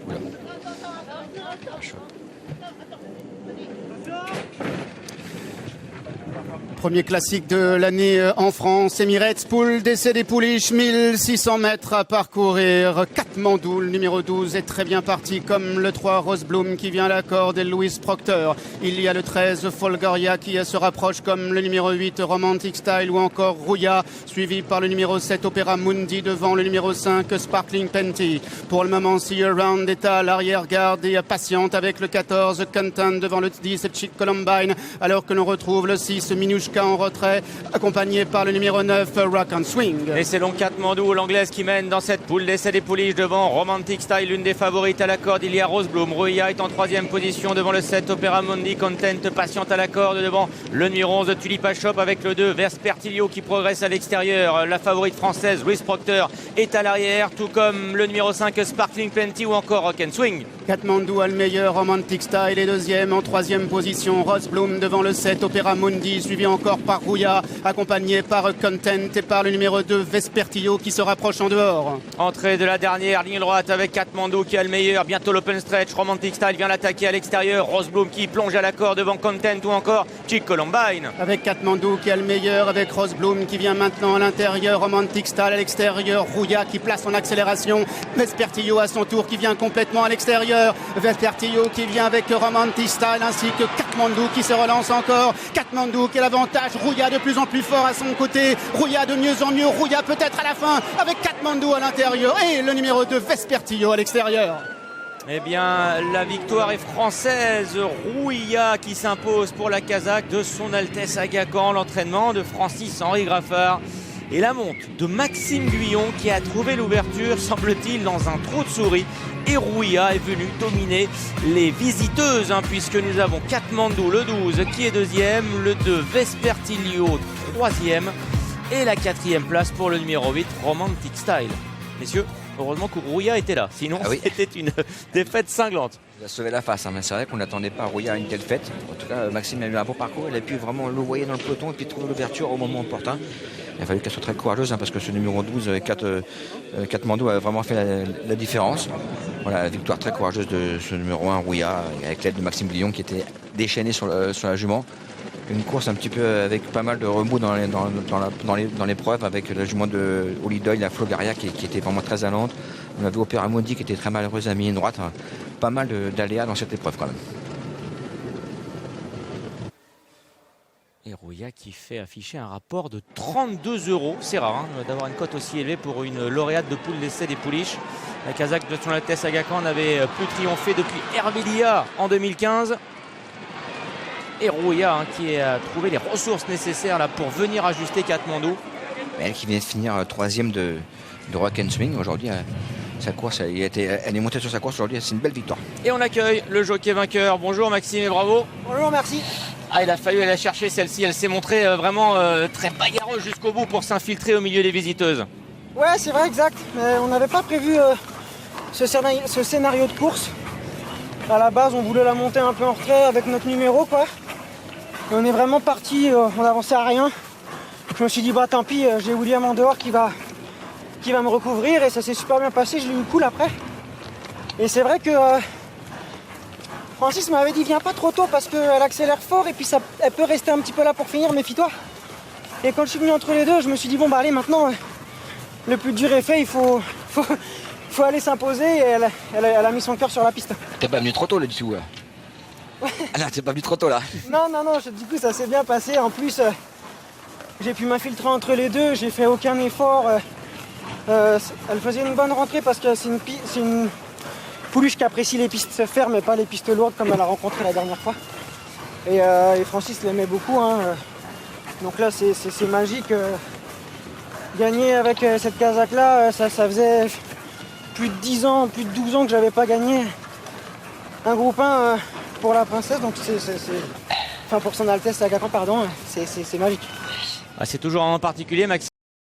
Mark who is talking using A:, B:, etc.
A: Oula.
B: Premier classique de l'année en France, Emirates, poule d'essai des pouliches, 1600 mètres à parcourir. Katmandou, le numéro 12, est très bien parti, comme le 3 Rosebloom qui vient à la corde et Louis Proctor. Il y a le 13 Folgoria qui se rapproche, comme le numéro 8 Romantic Style ou encore Rouya, suivi par le numéro 7 Opera Mundi devant le numéro 5 Sparkling Penty. Pour le moment, See Around est à l'arrière-garde et patiente avec le 14 Content devant le 10 Chick Columbine, alors que l'on retrouve le 6 Minushka en retrait, accompagné par le numéro 9 Rock and Swing.
C: Et c'est donc Katmandou, l'anglaise, qui mène dans cette poule d'essai des pouliches devant Romantic Style, l'une des favorites à la corde. Il y a Rosebloom. Rouya est en troisième position devant le 7 Opera Mundi. Content, patiente à la corde devant le numéro 11 Tulipa Shop avec le 2 Vespertilio qui progresse à l'extérieur. La favorite française Louis Proctor est à l'arrière, tout comme le numéro 5 Sparkling Plenty ou encore Rock and Swing.
B: Katmandou a le meilleur, Romantic Style est deuxième. En troisième position, Rosebloom devant le 7 Opera Mundi, suivi encore par Rouya, accompagné par Content et par le numéro 2 Vespertillo qui se rapproche en dehors.
C: Entrée de la dernière ligne droite avec Katmandou qui a le meilleur. Bientôt l'open stretch. Romantic Style vient l'attaquer à l'extérieur. Rosebloom qui plonge à la corde devant Content ou encore Chick Columbine.
B: Avec Katmandou qui a le meilleur, avec Rosebloom qui vient maintenant à l'intérieur, Romantic Style à l'extérieur, Rouya qui place en accélération, Vespertillo à son tour qui vient complètement à l'extérieur, Vespertillo qui vient avec Romantic Style ainsi que Katmandou qui se relance encore, Katmandou qui a l'avantage, Rouya de plus en plus fort à son côté, Rouya de mieux en mieux, Rouya peut-être à la fin avec Katmandou à l'intérieur et le numéro 2 Vespertillo à l'extérieur.
C: Eh bien, la victoire est française. Rouya qui s'impose pour la Kazakh de son Altesse Aga Khan. L'entraînement de Francis-Henri Graffard. Et la monte de Maxime Guyon qui a trouvé l'ouverture, semble-t-il, dans un trou de souris. Et Rouya est venu dominer les visiteuses, puisque nous avons Katmandou, le 12, qui est deuxième, le 2, Vespertilio, troisième, et la quatrième place pour le numéro 8, Romantic Style. Messieurs, heureusement que Rouya était là, sinon c'était une défaite cinglante.
A: Il a sauvé la face, mais c'est vrai qu'on n'attendait pas Rouya à une telle fête. En tout cas, Maxime a eu un bon parcours, il a pu vraiment le voyer dans le peloton et puis trouver l'ouverture au moment opportun. Il a fallu qu'elle soit très courageuse parce que ce numéro 12, Katmandou a vraiment fait la différence. Voilà, la victoire très courageuse de ce numéro 1, Rouya, avec l'aide de Maxime Guillon qui était déchaîné sur la jument. Une course un petit peu avec pas mal de remous dans l'épreuve, avec la jument de Holiday, la Flogaria qui était vraiment très allante. On a vu Opera Mundi qui était très malheureuse à mi-ligne droite. Pas mal d'aléas dans cette épreuve quand même.
C: Et Rouya qui fait afficher un rapport de 32 €. C'est rare d'avoir une cote aussi élevée pour une lauréate de poule d'essai des pouliches. La Kazakh de son Altesse Aga Khan n'avait plus triomphé depuis Hervelia en 2015. Et Rouya qui a trouvé les ressources nécessaires là, pour venir ajuster Katmandou.
A: Elle qui vient de finir troisième de Rock and Swing aujourd'hui. Sa course, elle est montée sur sa course aujourd'hui, c'est une belle victoire.
C: Et on accueille le jockey vainqueur. Bonjour Maxime et bravo.
D: Bonjour, merci.
C: Il a fallu aller la chercher celle-ci, elle s'est montrée vraiment très bagarreuse jusqu'au bout pour s'infiltrer au milieu des visiteuses.
D: Ouais, c'est vrai, exact. Mais on n'avait pas prévu ce scénario de course. À la base, on voulait la monter un peu en retrait avec notre numéro, quoi. Et on est vraiment parti, on n'avançait à rien. Je me suis dit, bah tant pis, j'ai William en dehors qui va me recouvrir et ça s'est super bien passé, je l'ai eu cool après. Et c'est vrai que Francis m'avait dit, viens pas trop tôt parce qu'elle accélère fort et puis elle peut rester un petit peu là pour finir, méfie-toi. Et quand je suis venu entre les deux, je me suis dit, bon bah allez, maintenant, le plus dur est fait, il faut aller s'imposer et elle a mis son cœur sur la piste.
A: T'es pas venu trop tôt là-dessus ouais. Ah là, t'es pas venu trop tôt là.
D: Non, du coup ça s'est bien passé. En plus, j'ai pu m'infiltrer entre les deux, j'ai fait aucun effort. Elle faisait une bonne rentrée parce que c'est une pouliche qui apprécie les pistes fermes mais pas les pistes lourdes comme elle a rencontré la dernière fois. Et Francis l'aimait beaucoup. Donc là, c'est magique. Gagner avec cette Kazakh là, ça faisait plus de 10 ans, plus de 12 ans que j'avais pas gagné un groupe 1 pour la princesse, donc enfin pour son Altesse Aga Khan, pardon, c'est magique.
C: C'est toujours un particulier, Maxime.